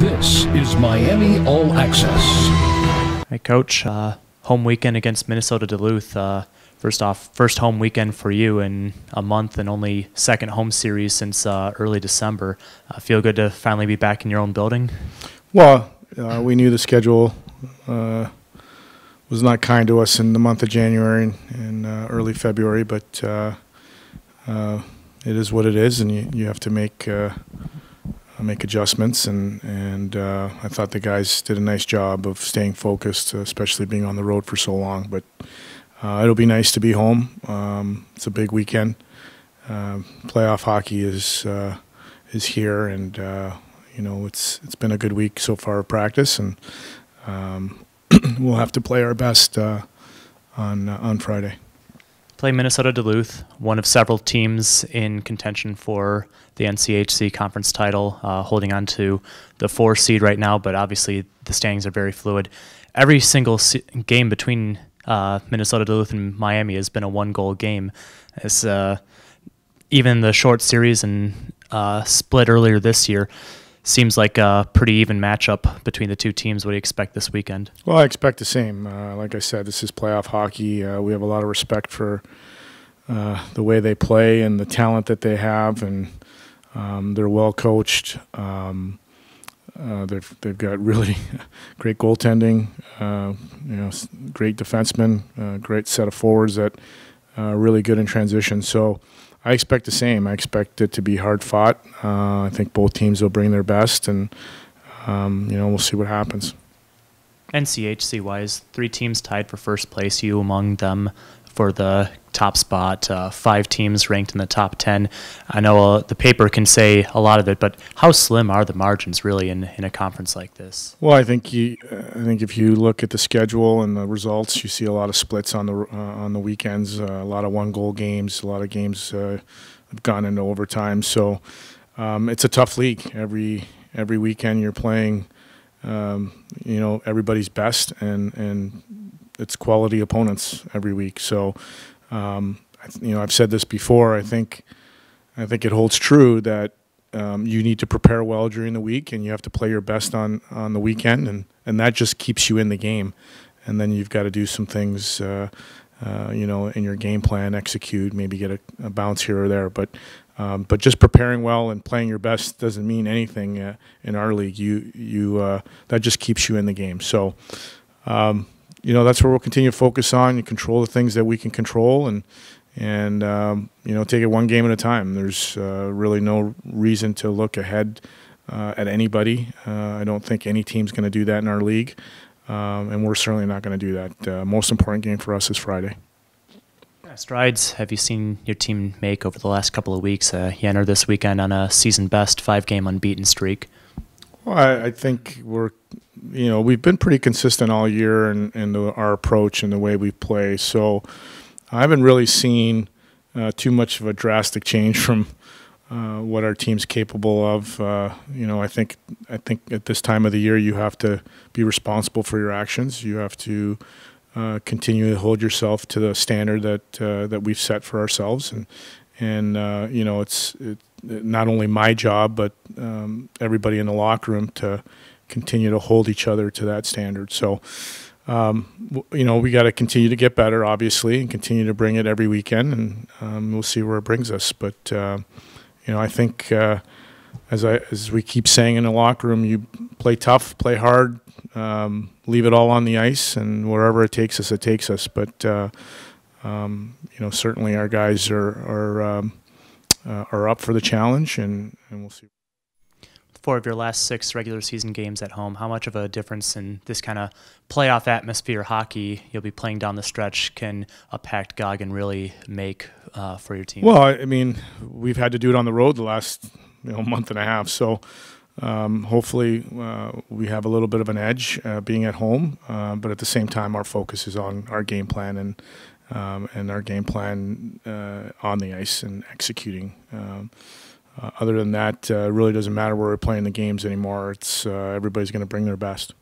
This is Miami All Access. Hey, Coach. Home weekend against Minnesota-Duluth. First off, first home weekend for you in a month and only second home series since early December. Feel good to finally be back in your own building? Well, we knew the schedule was not kind to us in the month of January and early February, but it is what it is, and you have to make adjustments. And I thought the guys did a nice job of staying focused, especially being on the road for so long. But it'll be nice to be home. It's a big weekend. Playoff hockey is here, and you know, it's been a good week so far of practice, and we'll have to play our best on Friday. Play Minnesota-Duluth, one of several teams in contention for the NCHC conference title, holding on to the 4 seed right now, but obviously the standings are very fluid. Every single game between Minnesota-Duluth and Miami has been a 1-goal game. It's, even the short series and split earlier this year seems like a pretty even matchup between the two teams. What do you expect this weekend? Well, I expect the same. Like I said, this is playoff hockey. We have a lot of respect for the way they play and the talent that they have, and they're well coached. They've got really great goaltending, you know, great defensemen, great set of forwards that are really good in transition. So I expect the same. I expect it to be hard fought. I think both teams will bring their best, and you know, we'll see what happens. NCHC wise, 3 teams tied for first place. You among them for the top spot. 5 teams ranked in the top 10. I know the paper can say a lot of it, but how slim are the margins really in a conference like this? Well, I think if you look at the schedule and the results, you see a lot of splits on the weekends. A lot of 1-goal games. A lot of games have gone into overtime. So it's a tough league. Every weekend you're playing, you know, everybody's best, and it's quality opponents every week. So, you know, I've said this before. I think it holds true that you need to prepare well during the week, and you have to play your best on the weekend, and that just keeps you in the game. And then you've got to do some things, you know, in your game plan, execute, maybe get a bounce here or there. But just preparing well and playing your best doesn't mean anything in our league. That just keeps you in the game. So. You know, that's where we'll continue to focus on. You control the things that we can control, and you know, take it one game at a time. There's really no reason to look ahead at anybody. I don't think any team's going to do that in our league, and we're certainly not going to do that. Most important game for us is Friday. Strides have you seen your team make over the last couple of weeks? You enter this weekend on a season-best 5-game unbeaten streak. Well, I think you know, we've been pretty consistent all year in our approach and the way we play. So I haven't really seen too much of a drastic change from what our team's capable of. You know, I think at this time of the year you have to be responsible for your actions. You have to continue to hold yourself to the standard that we've set for ourselves, and you know, it's not only my job, but everybody in the locker room to continue to hold each other to that standard. So, you know, we got to continue to get better, obviously, and continue to bring it every weekend, and we'll see where it brings us. But you know, I think as we keep saying in the locker room, you play tough, play hard, leave it all on the ice, and wherever it takes us, it takes us. But you know, certainly our guys are up for the challenge, and we'll see. 4 of your last 6 regular season games at home, how much of a difference in this kind of playoff atmosphere hockey you'll be playing down the stretch can a packed Goggin really make for your team? Well, I mean, we've had to do it on the road the last month and a half, so hopefully we have a little bit of an edge being at home, but at the same time our focus is on our game plan and our game plan on the ice and executing. Other than that, it really doesn't matter where we're playing the games anymore. It's everybody's going to bring their best.